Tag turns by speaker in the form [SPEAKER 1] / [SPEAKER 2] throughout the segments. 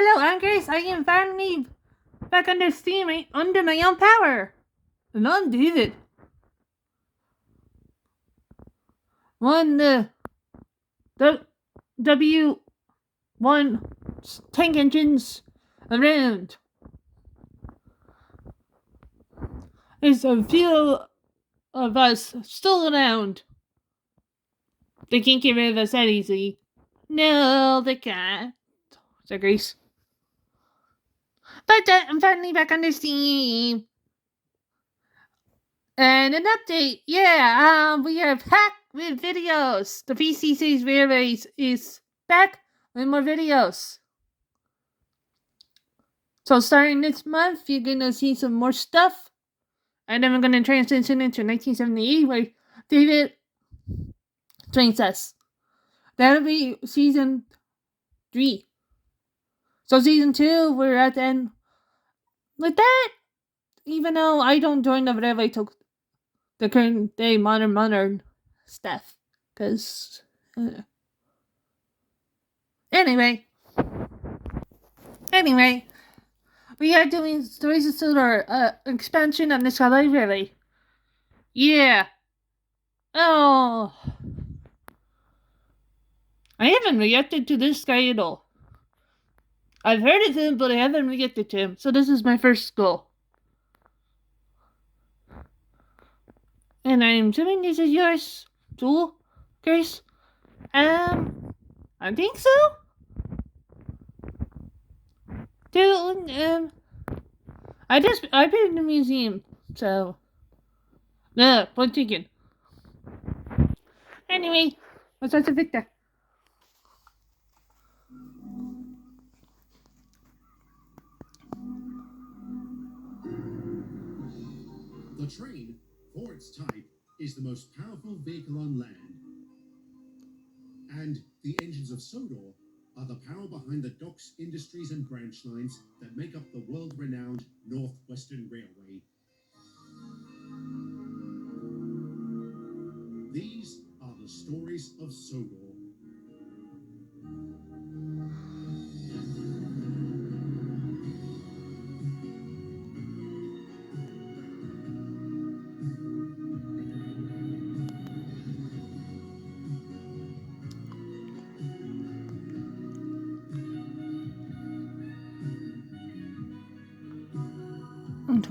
[SPEAKER 1] hello, I'm Grace. I am finally back under steam, under my own power. And I'm David. The W1 tank engines around. There's a few of us still around. They can't get rid of us that easy. No, they can't. So Grace. But I'm finally back under steam. And an update, we are back with videos. The PC Series Railways is back with more videos. So starting this month, you're gonna see some more stuff. And then we're gonna transition into 1978, where David joins us. That'll be season 3. So season 2, we're at the end. With that, even though I don't join the railway till the current day modern stuff, because anyway, we are doing Stories of Sodor expansion on this library. Yeah. Oh, I haven't reacted to this guy at all. I've heard of him, but I haven't reacted to him, so this is my first goal. And I'm assuming this is yours too, Grace? I think so. Dude, I've been in the museum, so point taken. Anyway, let's start to Victor.
[SPEAKER 2] The train, for its type, is the most powerful vehicle on land. And the engines of Sodor are the power behind the docks, industries and branch lines that make up the world-renowned Northwestern Railway. These are the stories of Sodor.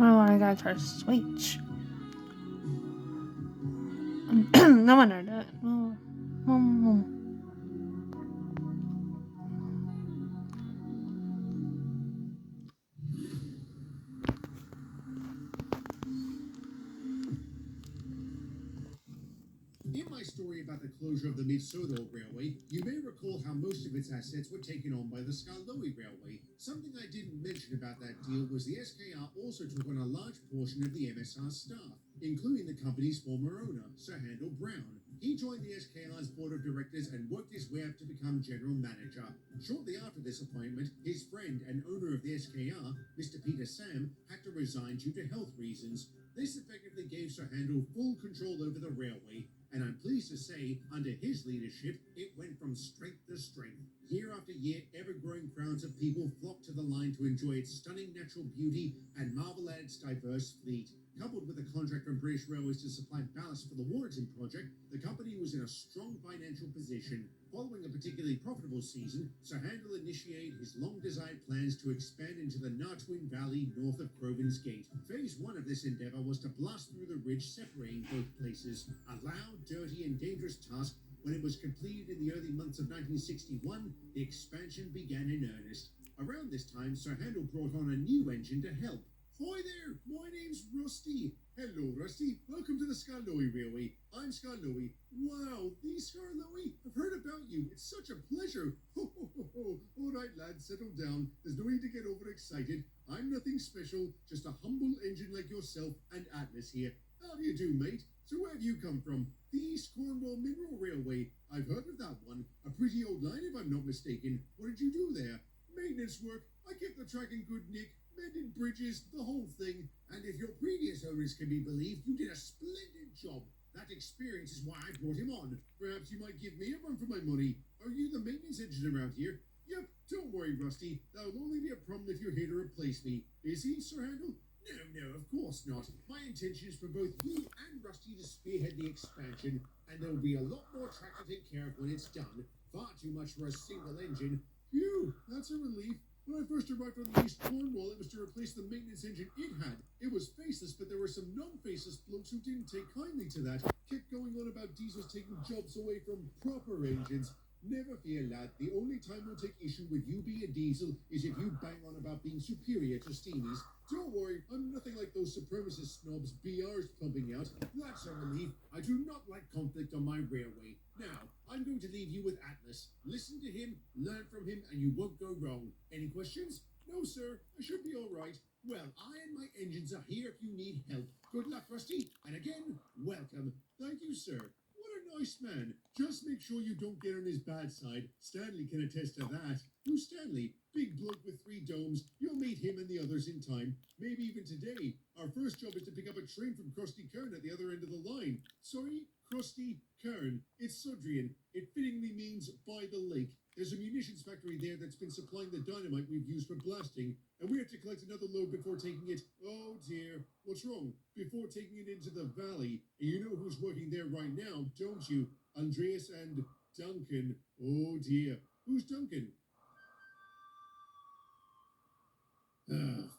[SPEAKER 1] I got her switch. No one heard that.
[SPEAKER 2] In my story about the closure of the Mid-Sodor Railway, you may recall how most of its assets were taken on by the Skarloey Railway. Something I didn't mention about that deal was the SKR also took on a large portion of the MSR staff, including the company's former owner, Sir Handel Brown. He joined the SKR's board of directors and worked his way up to become general manager. Shortly after this appointment, his friend and owner of the SKR, Mr. Peter Sam, had to resign due to health reasons. This effectively gave Sir Handel full control over the railway, and I'm pleased to say, under his leadership, it went from strength to strength. Year after year, ever-growing crowds of people flocked to the line to enjoy its stunning natural beauty and marvel at its diverse fleet. Coupled with a contract from British Railways to supply ballast for the Warrington project, the company was in a strong financial position. Following a particularly profitable season, Sir Handel initiated his long-desired plans to expand into the Nartwin Valley north of Croven's Gate. Phase 1 of this endeavour was to blast through the ridge separating both places, a loud, dirty and dangerous task. When it was completed in the early months of 1961, the expansion began in earnest. Around this time, Sir Handel brought on a new engine to help. Hi there, my name's Rusty. Hello, Rusty. Welcome to the Skarloey Railway. I'm Skarloey. Wow, the Skarloey. I've heard about you. It's such a pleasure. Ho, ho, ho, ho. All right, lads, settle down. There's no need to get overexcited. I'm nothing special, just a humble engine like yourself and Atlas here. How do you do, mate? So where have you come from? The East Cornwall Mineral Railway. I've heard of that one. A pretty old line, if I'm not mistaken. What did you do there? Maintenance work. I kept the track in good nick. Mended bridges, the whole thing. And if your previous owners can be believed, you did a splendid job. That experience is why I brought him on. Perhaps you might give me a run for my money. Are you the maintenance engine around here? Yep, Don't worry, Rusty. That'll only be a problem if you're here to replace me. Is he, Sir Handel? No, no, of course not. My intention is for both you and Rusty to spearhead the expansion, and there will be a lot more track to take care of when it's done. Far too much for a single engine. Phew, that's a relief. When I first arrived on the East Cornwall, it was to replace the maintenance engine it had. It was faceless, but there were some non-faceless blokes who didn't take kindly to that. Kept going on about diesels taking jobs away from proper engines. Never fear, lad. The only time we'll take issue with you being a diesel is if you bang on about being superior to steamies. Don't worry, I'm nothing like those supremacist snobs BR's pumping out. That's a relief. I do not like conflict on my railway. Now, I'm going to leave you with Atlas. Listen to him, learn from him, and you won't go wrong. Any questions? No, sir. I should be all right. Well, I and my engines are here if you need help. Good luck, Rusty. And again, welcome. Thank you, sir. What a nice man. Just make sure you don't get on his bad side. Stanley can attest to that. Who's Stanley? Big bloke with 3 domes. You'll meet him and the others in time. Maybe even today. Our first job is to pick up a train from Krusty Kern at the other end of the line. Sorry? Krusty Kern. It's Sudrian. It fittingly means by the lake. There's a munitions factory there that's been supplying the dynamite we've used for blasting, and we have to collect another load before taking it. Oh dear, what's wrong? Before taking it into the valley. And you know who's working there right now, don't you? Andreas and Duncan. Oh dear. Who's Duncan?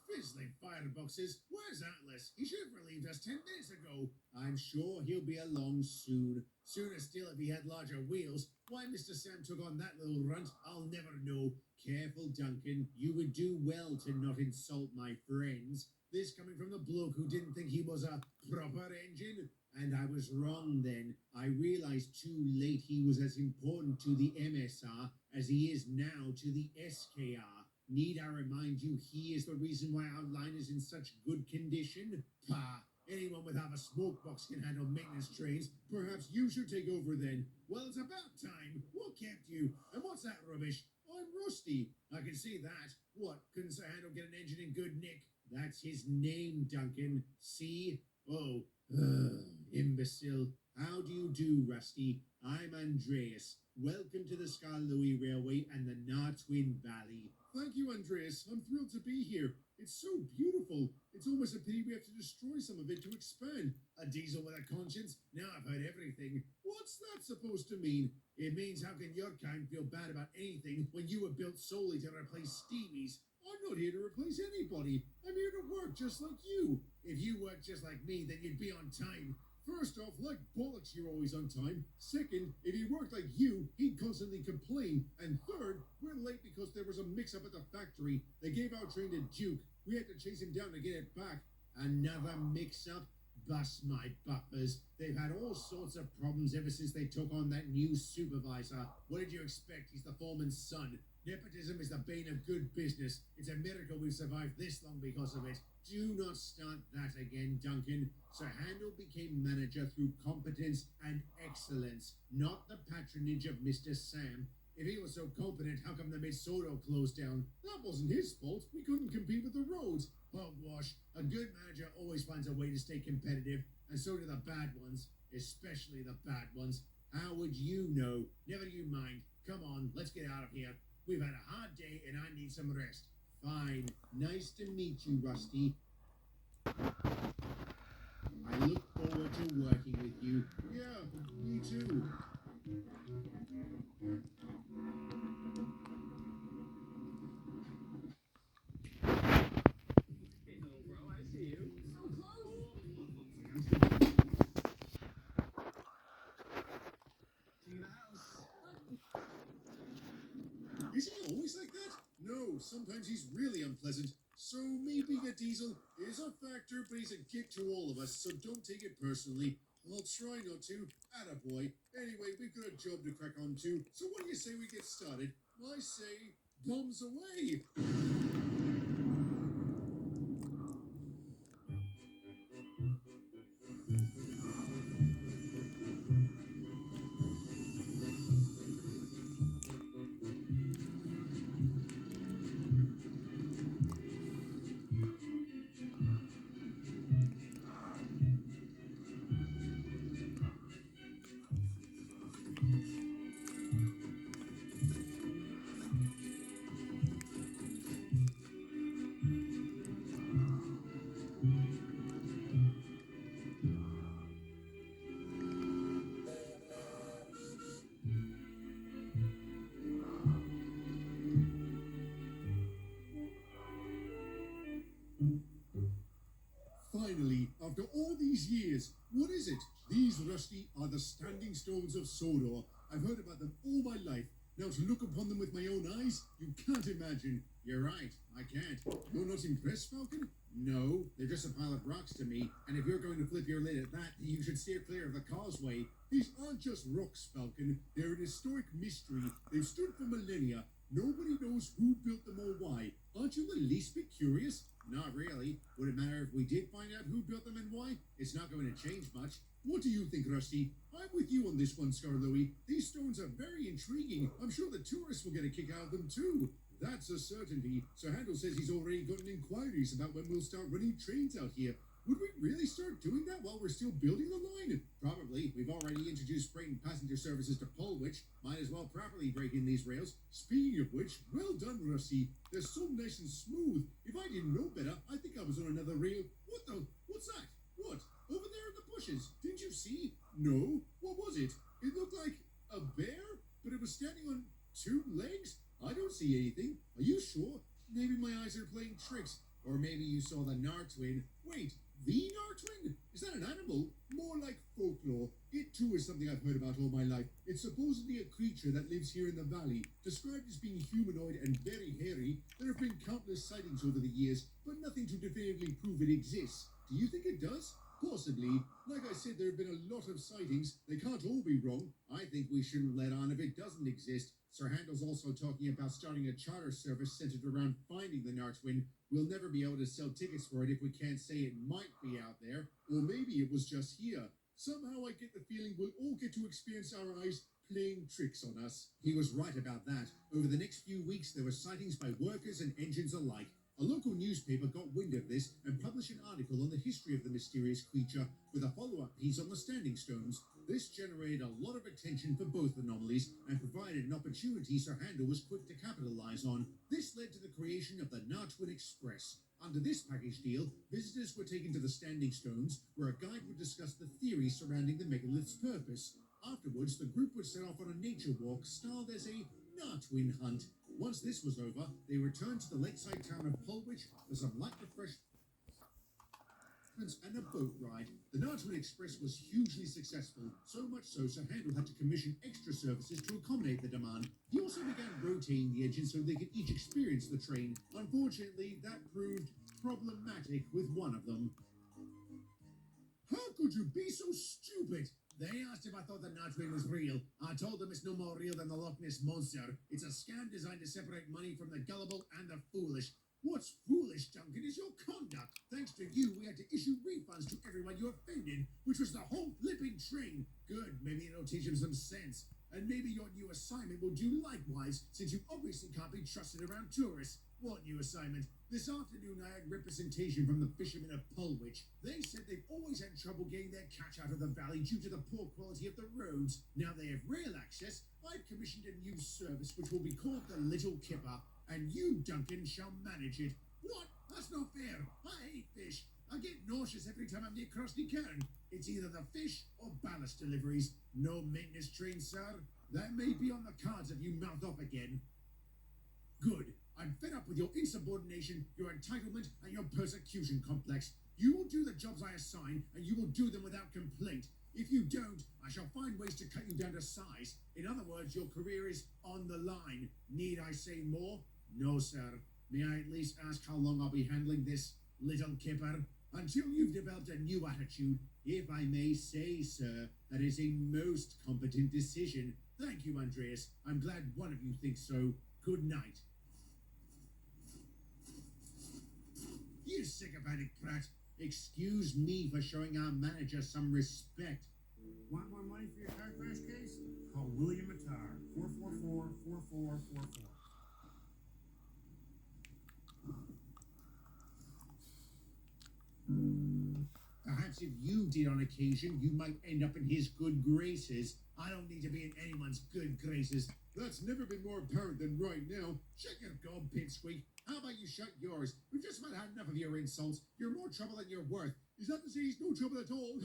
[SPEAKER 2] Fizzling fireboxes. Where's Atlas? He should have relieved us 10 minutes ago. I'm sure he'll be along soon. Sooner still if he had larger wheels. Why Mr. Sam took on that little runt, I'll never know. Careful, Duncan. You would do well to not insult my friends. This coming from the bloke who didn't think he was a proper engine. And I was wrong then. I realized too late he was as important to the MSR as he is now to the SKR. Need I remind you he is the reason why our line is in such good condition? Pah! Anyone with half a smoke box can handle maintenance trains. Perhaps you should take over then. Well, it's about time. What kept you? And what's that rubbish? I'm rusty. I can see that. What? Couldn't Sir Handel get an engine in good nick? That's his name, Duncan. See? Oh, imbecile. How do you do, Rusty? I'm Andreas. Welcome to the Skarloey Railway and the Nartwin Valley. Thank you, Andreas. I'm thrilled to be here. It's so beautiful. It's almost a pity we have to destroy some of it to expand. A diesel with a conscience? Now I've heard everything. What's that supposed to mean? It means how can your kind feel bad about anything when you were built solely to replace steamies? I'm not here to replace anybody. I'm here to work just like you. If you worked just like me, then you'd be on time. First off, like bollocks, you're always on time. Second, if he worked like you, he'd constantly complain. And third, we're late because there was a mix-up at the factory. They gave our train to Duke. We had to chase him down to get it back. Another mix-up? Bust my buffers. They've had all sorts of problems ever since they took on that new supervisor. What did you expect? He's the foreman's son. Nepotism is the bane of good business. It's a miracle we've survived this long because of it. Do not start that again, Duncan. Sir Handel became manager through competence and excellence, not the patronage of Mr. Sam. If he was so competent, how come the mid-Sodor closed down? That wasn't his fault. We couldn't compete with the roads. Hogwash. A good manager always finds a way to stay competitive, and so do the bad ones, especially the bad ones. How would you know? Never you mind. Come on, let's get out of here. We've had a hard day, and I need some rest. Fine. Nice to meet you, Rusty. I look forward to working with you. Yeah, me too. Is he always like that? No, sometimes he's really unpleasant. So me being a diesel is a factor, but he's a git to all of us, so don't take it personally. I'll try not to. Attaboy. Anyway, we've got a job to crack on to, so what do you say we get started? I say, bombs away! these years. What is it? These, Rusty, are the standing stones of Sodor. I've heard about them all my life. Now, to look upon them with my own eyes, you can't imagine. You're right, I can't. You're not impressed, Falcon? No, they're just a pile of rocks to me, and if you're going to flip your lid at that, you should steer clear of the causeway. These aren't just rocks, Falcon. They're an historic mystery. They've stood for millennia. Nobody knows who built them or why. Aren't you the least bit curious? Not really. Would it matter if we did find out who built them and why? It's not going to change much. What do you think, Rusty? I'm with you on this one, Scarloey. These stones are very intriguing. I'm sure the tourists will get a kick out of them too. That's a certainty. Sir Handel says he's already gotten inquiries about when we'll start running trains out here. Would we really start doing that while we're still building the line? Probably. We've already introduced freight and passenger services to Polwich. Might as well properly break in these rails. Speaking of which, well done, Rusty. They're so nice and smooth. If I didn't know better, I think I was on another rail. What the? What's that? What? Over there in the bushes. Didn't you see? No. What was it? It looked like a bear, but it was standing on two legs. I don't see anything. Are you sure? Maybe my eyes are playing tricks. Or maybe you saw the Nartwin. Wait, the Nartwin? Is that an animal? More like folklore. It too is something I've heard about all my life. It's supposedly a creature that lives here in the valley. Described as being humanoid and very hairy, there have been countless sightings over the years, but nothing to definitively prove it exists. Do you think it does? Possibly. Like I said, there have been a lot of sightings. They can't all be wrong. I think we shouldn't let on if it doesn't exist. Sir Handel's also talking about starting a charter service centered around finding the Nartwin. We'll never be able to sell tickets for it if we can't say it might be out there. Or maybe it was just here. Somehow I get the feeling we'll all get to experience our eyes playing tricks on us. He was right about that. Over the next few weeks, there were sightings by workers and engines alike. A local newspaper got wind of this and published an article on the history of the mysterious creature with a follow-up piece on the standing stones. This generated a lot of attention for both anomalies and provided an opportunity Sir Handel was quick to capitalize on. This led to the creation of the Nartwin Express. Under this package deal, visitors were taken to the standing stones, where a guide would discuss the theories surrounding the megalith's purpose. Afterwards, the group would set off on a nature walk styled as a Nartwin hunt. Once this was over, they returned to the lakeside town of Polwich for some light refreshments and a boat ride. The Nartwin Express was hugely successful, so much so Sir Handel had to commission extra services to accommodate the demand. He also began rotating the engines so they could each experience the train. Unfortunately, that proved problematic with one of them. How could you be so stupid? They asked if I thought the Nartwin was real. I told them it's no more real than the Loch Ness Monster. It's a scam designed to separate money from the gullible and the foolish. What's foolish, Duncan, is your conduct. Thanks to you, we had to issue refunds to everyone you offended, which was the whole flipping train. Good, maybe it'll teach him some sense. And maybe your new assignment will do likewise, since you obviously can't be trusted around tourists. What new assignment? This afternoon I had representation from the fishermen of Polwich. They said they've always had trouble getting their catch out of the valley due to the poor quality of the roads. Now they have rail access. I've commissioned a new service which will be called the Little Kipper, and you, Duncan, shall manage it. What? That's not fair. I hate fish. I get nauseous every time I'm near Krusty Cairn. It's either the fish or ballast deliveries. No maintenance train, sir. That may be on the cards if you mouth off again. Good. I'm fed up with your insubordination, your entitlement, and your persecution complex. You will do the jobs I assign, and you will do them without complaint. If you don't, I shall find ways to cut you down to size. In other words, your career is on the line. Need I say more? No, sir. May I at least ask how long I'll be handling this little kipper? Until you've developed a new attitude. If I may say, sir, that is a most competent decision. Thank you, Andreas. I'm glad one of you thinks so. Good night. You sycophantic brat. Excuse me for showing our manager some respect.
[SPEAKER 3] Want more money for your car crash case? Call William Attar, 444-4444.
[SPEAKER 2] Perhaps if you did on occasion, you might end up in his good graces. I don't need to be in anyone's good graces. That's never been more apparent than right now. Shut your gob, Pipsqueak. How about you shut yours? We've just about had enough of your insults. You're more trouble than you're worth. Is that to say he's no trouble at all?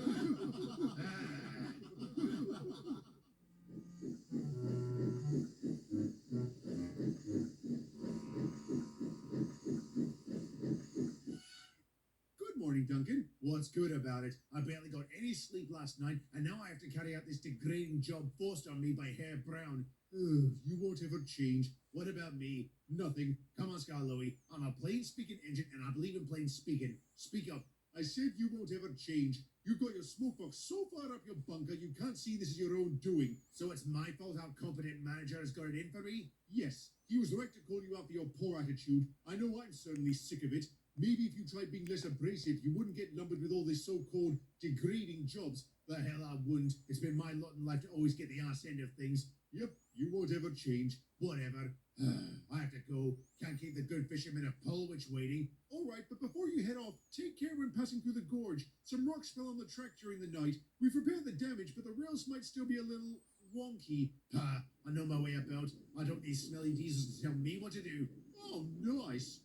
[SPEAKER 2] Good morning, Duncan. What What's good about it? I barely got any sleep last night, and now I have to carry out this degrading job forced on me by Herr Brown. Ugh, you won't ever change. What about me? Nothing. Come on, Scarlowy. I'm a plain speaking engine, and I believe in plain speaking. Speak up. I said you won't ever change. You got your smoke box so far up your bunker you can't see this is your own doing. So it's my fault our competent manager has got it in for me? Yes, he was right to call you out for your poor attitude. I know I'm certainly sick of it. Maybe if you tried being less abrasive, you wouldn't get lumbered with all these so-called degrading jobs. The hell I wouldn't. It's been my lot in life to always get the arse end of things. Yep, you won't ever change. Whatever. I have to go. Can't keep the good fisherman a Polwich waiting. All right, but before you head off, take care when passing through the gorge. Some rocks fell on the track during the night. We've repaired the damage, but the rails might still be a little wonky. I know my way about. I don't need smelly diesels to tell me what to do. Oh, nice.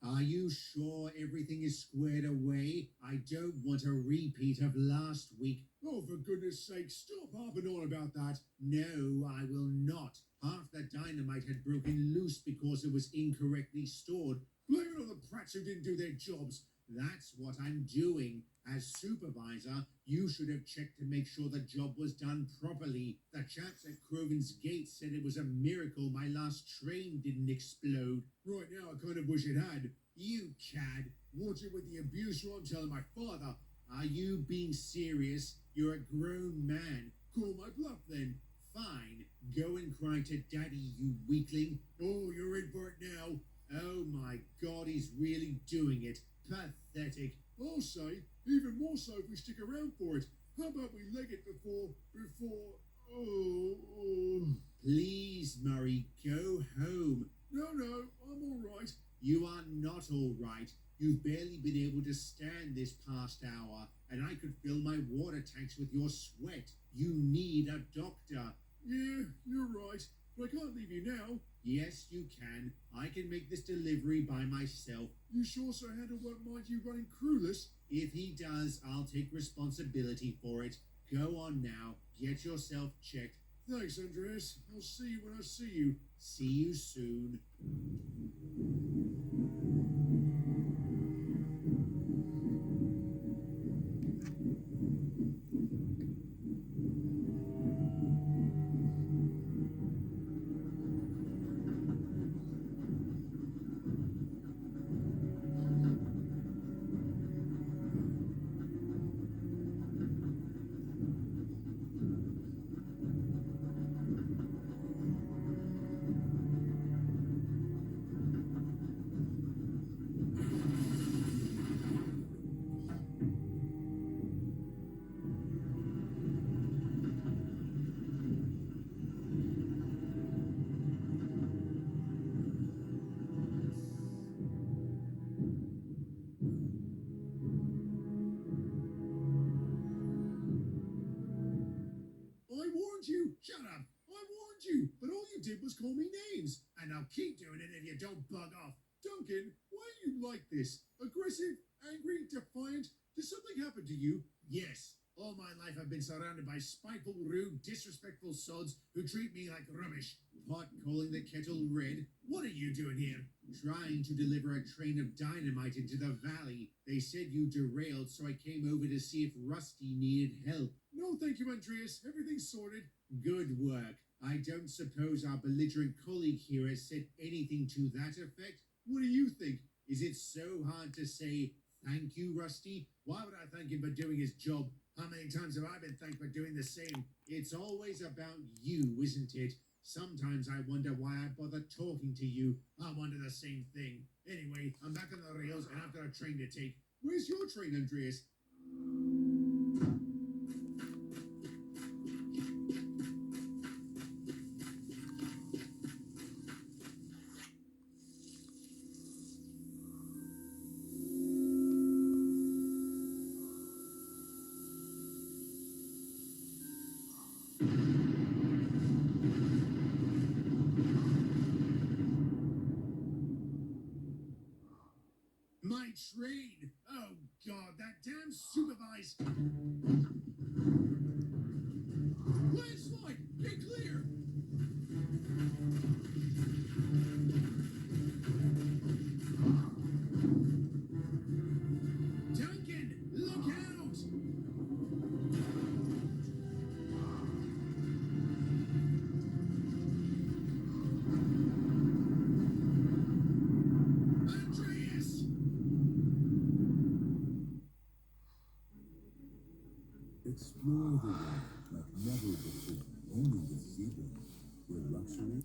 [SPEAKER 2] Are you sure everything is squared away? I don't want a repeat of last week. Oh, for goodness sake, stop harping on about that. No, I will not. Half the dynamite had broken loose because it was incorrectly stored. Blame it on the prats who didn't do their jobs. That's what I'm doing. As supervisor, you should have checked to make sure the job was done properly. The chaps at Croven's Gate said it was a miracle my last train didn't explode. Right now, I kind of wish it had. You cad. Watch it with the abuse I'm telling my father. Are you being serious? You're a grown man. Call my bluff then. Fine. Go and cry to daddy, you weakling. Oh, you're in for it now. Oh my God, he's really doing it. Pathetic. I'll say, even more so if we stick around for it. How about we leg it before... Oh. Please, Murray, go home. No, I'm all right. You are not all right. You've barely been able to stand this past hour, and I could fill my water tanks with your sweat. You need a doctor. Yeah, you're right. But I can't leave you now. Yes, you can. I can make this delivery by myself. You sure Sir Handel won't mind you running crewless? If he does, I'll take responsibility for it. Go on now. Get yourself checked. Thanks, Andreas. I'll see you when I see you. See you soon. I warned you! Shut up! I warned you! But all you did was call me names! And I'll keep doing it if you don't bug off! Duncan, why are you like this? Aggressive? Angry? Defiant? Did something happen to you? Yes. All my life I've been surrounded by spiteful, rude, disrespectful sods who treat me like rubbish. Pot calling the kettle red. What are you doing here? Trying to deliver a train of dynamite into the valley. They said you derailed, so I came over to see if Rusty needed help. No, thank you, Andreas. Everything's sorted. Good work. I don't suppose our belligerent colleague here has said anything to that effect? What do you think? Is it so hard to say thank you, Rusty? Why would I thank him for doing his job? How many times have I been thanked for doing the same? It's always about you, isn't it? Sometimes I wonder why I bother talking to you. I wonder the same thing. Anyway, I'm back on the rails and I've got a train to take. Where's your train, Andreas? My train! Oh, God, that damn supervisor. Landslide! Get clear! Duncan, look out! Andreas!
[SPEAKER 4] Explore the world like never before, only with Zebra, where luxury.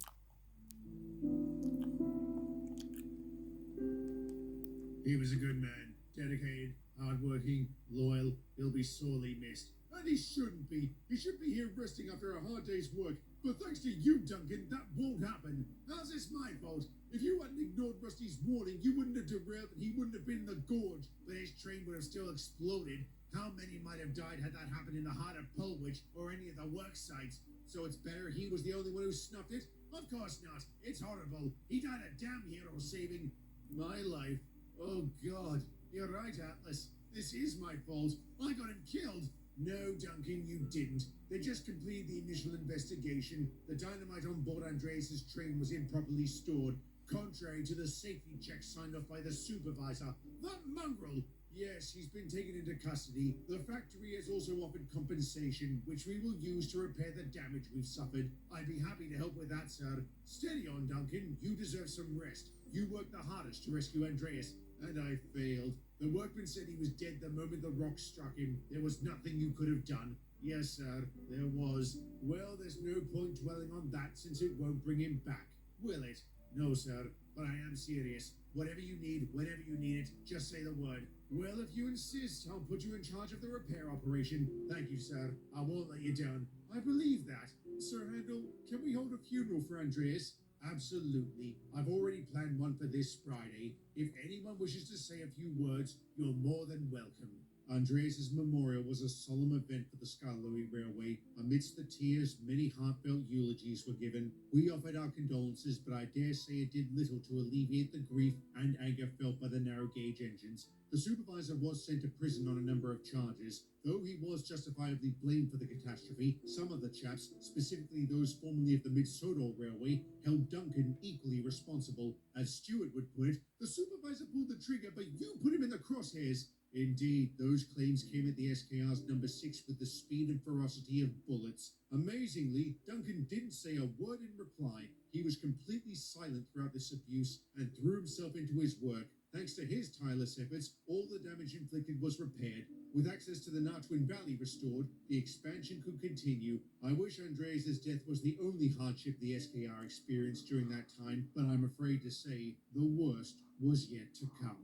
[SPEAKER 2] He was a good man, dedicated, hardworking, loyal. He'll be sorely missed. And he shouldn't be. He should be here resting after a hard day's work. But thanks to you, Duncan, that won't happen. How's this my fault? If you hadn't ignored Rusty's warning, you wouldn't have derailed and he wouldn't have been in the gorge. But his train would have still exploded. How many might have died had that happened in the heart of Polwich or any of the work sites? So it's better he was the only one who snuffed it? Of course not. It's horrible. He died a damn hero saving my life. Oh, God. You're right, Atlas. This is my fault. I got him killed. No, Duncan, you didn't. They just completed the initial investigation. The dynamite on board Andreas' train was improperly stored, contrary to the safety checks signed off by the supervisor. That mongrel! Yes, he's been taken into custody. The factory has also offered compensation, which we will use to repair the damage we've suffered. I'd be happy to help with that, sir. Steady on, Duncan. You deserve some rest. You worked the hardest to rescue Andreas, and I failed. The workman said he was dead the moment the rock struck him. There was nothing you could have done. Yes, sir, there was. Well, there's no point dwelling on that since it won't bring him back, will it? No, sir, but I am serious. Whatever you need, whenever you need it, just say the word. Well, if you insist, I'll put you in charge of the repair operation. Thank you, sir. I won't let you down. I believe that. Sir Handel, can we hold a funeral for Andreas? Absolutely. I've already planned one for this Friday. If anyone wishes to say a few words, you're more than welcome. Andreas's memorial was a solemn event for the Skarloey Railway. Amidst the tears, many heartfelt eulogies were given. We offered our condolences, but I dare say it did little to alleviate the grief and anger felt by the narrow gauge engines. The supervisor was sent to prison on a number of charges. Though he was justifiably blamed for the catastrophe, some of the chaps, specifically those formerly of the Mid-Sodor Railway, held Duncan equally responsible. As Stewart would put it, the supervisor pulled the trigger, but you put him in the crosshairs. Indeed, those claims came at the SKR's number 6 with the speed and ferocity of bullets. Amazingly, Duncan didn't say a word in reply. He was completely silent throughout this abuse and threw himself into his work. Thanks to his tireless efforts, all the damage inflicted was repaired. With access to the Nartwin Valley restored, the expansion could continue. I wish Andreas' death was the only hardship the SKR experienced during that time, but I'm afraid to say the worst was yet to come.